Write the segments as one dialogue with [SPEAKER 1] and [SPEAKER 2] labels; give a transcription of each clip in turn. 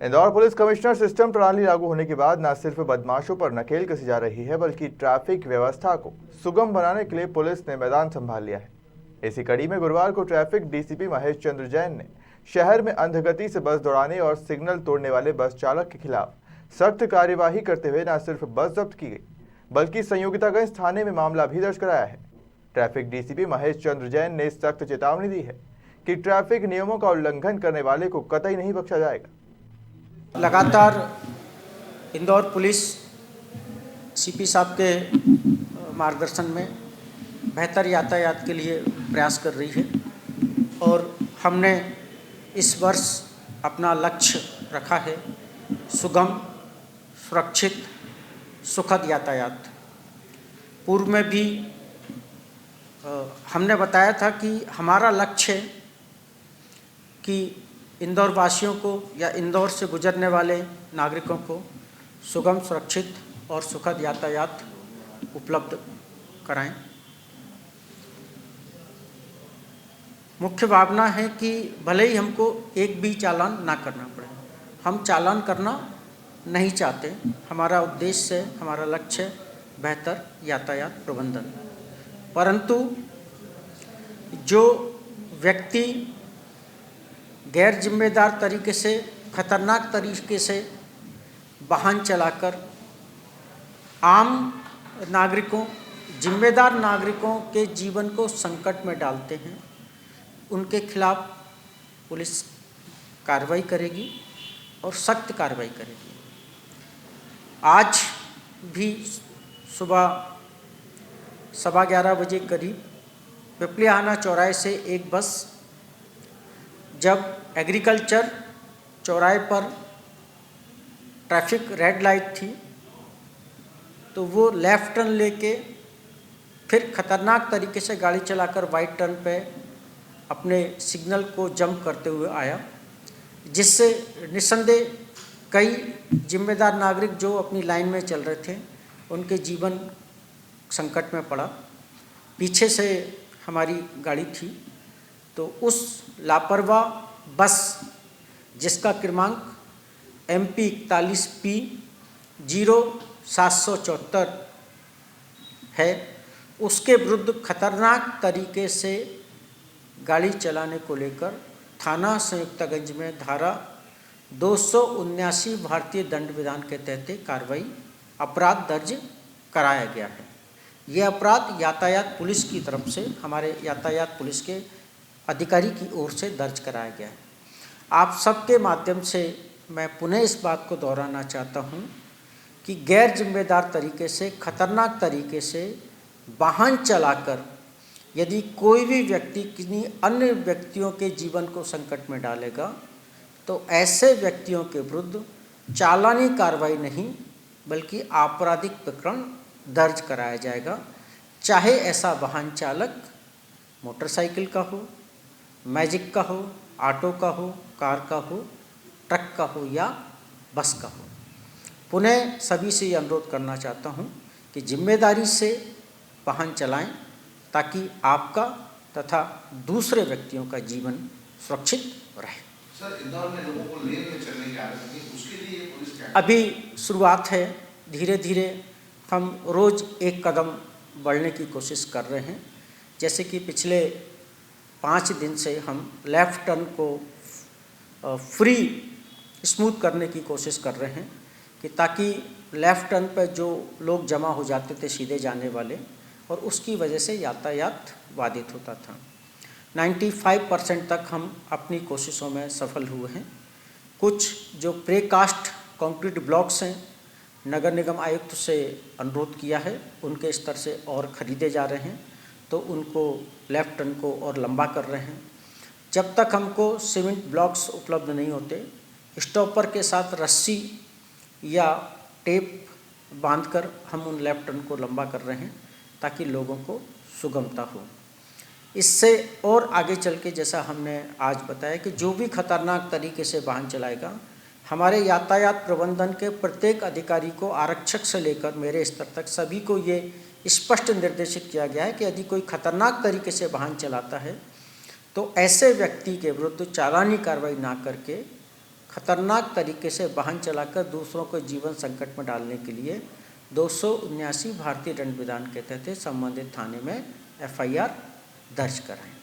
[SPEAKER 1] Indore police commissioner system प्रणाली लागू होने के बाद न सिर्फ बदमाशों पर नकेल कसी जा रही है बल्कि ट्रैफिक व्यवस्था को सुगम बनाने के लिए पुलिस ने मैदान संभाल लिया है। इसी कड़ी में गुरुवार को ट्रैफिक डीसीपी महेश चंद्र जैन ने शहर में अंधगति से बस दौड़ाने और सिग्नल तोड़ने वाले बस चालक के खिलाफ सख्त कार्यवाही करते हुए न सिर्फ बस जब्त की गई बल्कि संयोगितागंज थाने में मामला भी दर्ज कराया है। ट्रैफिक डीसीपी महेश चंद्र जैन ने सख्त चेतावनी दी है कि ट्रैफिक नियमों का उल्लंघन करने वाले को कतई नहीं बख्शा जाएगा।
[SPEAKER 2] लगातार इंदौर पुलिस सीपी साहब के मार्गदर्शन में बेहतर यातायात के लिए प्रयास कर रही है और हमने इस वर्ष अपना लक्ष्य रखा है सुगम, सुरक्षित, सुखद यातायात। पूर्व में भी हमने बताया था कि हमारा लक्ष्य है कि इंदौर वासियों को या इंदौर से गुजरने वाले नागरिकों को सुगम, सुरक्षित और सुखद यातायात उपलब्ध कराएं। मुख्य भावना है कि भले ही हमको एक भी चालान ना करना पड़े, हम चालान करना नहीं चाहते। हमारा उद्देश्य है, हमारा लक्ष्य बेहतर यातायात प्रबंधन। परंतु जो व्यक्ति गैर जिम्मेदार तरीके से, खतरनाक तरीके से वाहन चलाकर आम नागरिकों, जिम्मेदार नागरिकों के जीवन को संकट में डालते हैं, उनके खिलाफ पुलिस कार्रवाई करेगी और सख्त कार्रवाई करेगी। आज भी सुबह 11:15 बजे करीब पिपलियाना चौराहे से एक बस जब एग्रीकल्चर चौराहे पर ट्रैफिक रेड लाइट थी तो वो लेफ़्ट टर्न लेके फिर खतरनाक तरीके से गाड़ी चलाकर वाइट टर्न पे अपने सिग्नल को जंप करते हुए आया, जिससे निस्संदेह कई जिम्मेदार नागरिक जो अपनी लाइन में चल रहे थे उनके जीवन संकट में पड़ा। पीछे से हमारी गाड़ी थी तो उस लापरवाह बस जिसका क्रमांक MP 41P 0774 है, उसके विरुद्ध खतरनाक तरीके से गाड़ी चलाने को लेकर थाना संयुक्तागंज में धारा 279 भारतीय दंड विधान के तहत कार्रवाई अपराध दर्ज कराया गया है। यह अपराध यातायात पुलिस की तरफ से, हमारे यातायात पुलिस के अधिकारी की ओर से दर्ज कराया गया है। आप सबके माध्यम से मैं पुनः इस बात को दोहराना चाहता हूं कि गैर जिम्मेदार तरीके से, खतरनाक तरीके से वाहन चलाकर यदि कोई भी व्यक्ति किसी अन्य व्यक्तियों के जीवन को संकट में डालेगा तो ऐसे व्यक्तियों के विरुद्ध चालानी कार्रवाई नहीं बल्कि आपराधिक प्रकरण दर्ज कराया जाएगा। चाहे ऐसा वाहन चालक मोटरसाइकिल का हो, मैजिक का हो, ऑटो का हो, कार का हो, ट्रक का हो या बस का हो। पुनः सभी से ये अनुरोध करना चाहता हूँ कि जिम्मेदारी से वाहन चलाएं ताकि आपका तथा दूसरे व्यक्तियों का जीवन सुरक्षित रहे।
[SPEAKER 3] सर, इंदौर में लोगों को लेन में चलने की आदत है, उसके लिए पुलिस क्या?
[SPEAKER 2] अभी शुरुआत है, धीरे धीरे हम रोज़ एक कदम बढ़ने की कोशिश कर रहे हैं। जैसे कि पिछले 5 दिन से हम लेफ़्ट टर्न को फ्री स्मूथ करने की कोशिश कर रहे हैं कि ताकि लेफ़्ट टर्न पर जो लोग जमा हो जाते थे सीधे जाने वाले, और उसकी वजह से यातायात बाधित होता था। 95% तक हम अपनी कोशिशों में सफल हुए हैं। कुछ जो प्रीकास्ट कंक्रीट ब्लॉक्स हैं, नगर निगम आयुक्त से अनुरोध किया है, उनके स्तर से और ख़रीदे जा रहे हैं तो उनको लेफ़्ट टर्न को और लंबा कर रहे हैं। जब तक हमको सीमेंट ब्लॉक्स उपलब्ध नहीं होते, स्टॉपर के साथ रस्सी या टेप बांधकर हम उन लेफ़्ट टर्न को लंबा कर रहे हैं ताकि लोगों को सुगमता हो। इससे और आगे चल के जैसा हमने आज बताया कि जो भी खतरनाक तरीके से वाहन चलाएगा, हमारे यातायात प्रबंधन के प्रत्येक अधिकारी को, आरक्षक से लेकर मेरे स्तर तक सभी को ये स्पष्ट निर्देशित किया गया है कि यदि कोई खतरनाक तरीके से वाहन चलाता है तो ऐसे व्यक्ति के विरुद्ध चालानी कार्रवाई ना करके खतरनाक तरीके से वाहन चलाकर दूसरों को जीवन संकट में डालने के लिए 279 भारतीय दंड विधान के तहत संबंधित थाने में FIR दर्ज कराएं।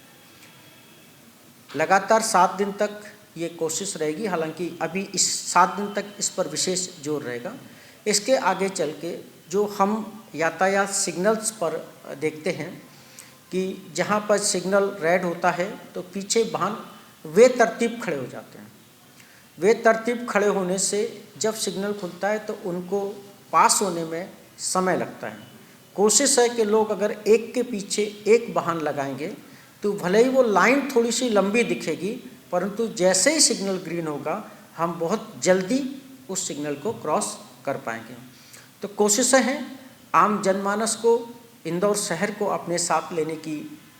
[SPEAKER 2] लगातार 7 दिन तक ये कोशिश रहेगी, हालांकि अभी इस 7 दिन तक इस पर विशेष जोर रहेगा। इसके आगे चल के जो हम यातायात सिग्नल्स पर देखते हैं कि जहाँ पर सिग्नल रेड होता है तो पीछे वाहन वे तरतीब खड़े हो जाते हैं। वे तरतीब खड़े होने से जब सिग्नल खुलता है तो उनको पास होने में समय लगता है। कोशिश है कि लोग अगर एक के पीछे एक वाहन लगाएंगे तो भले ही वो लाइन थोड़ी सी लंबी दिखेगी, परंतु जैसे ही सिग्नल ग्रीन होगा हम बहुत जल्दी उस सिग्नल को क्रॉस कर पाएंगे। तो कोशिशें हैं, आम जनमानस को, इंदौर शहर को अपने साथ लेने की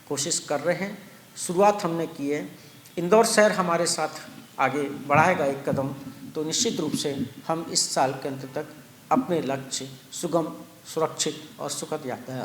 [SPEAKER 2] कोशिश कर रहे हैं। शुरुआत हमने की है, इंदौर शहर हमारे साथ आगे बढ़ाएगा एक कदम, तो निश्चित रूप से हम इस साल के अंत तक अपने लक्ष्य सुगम, सुरक्षित और सुखद यातायात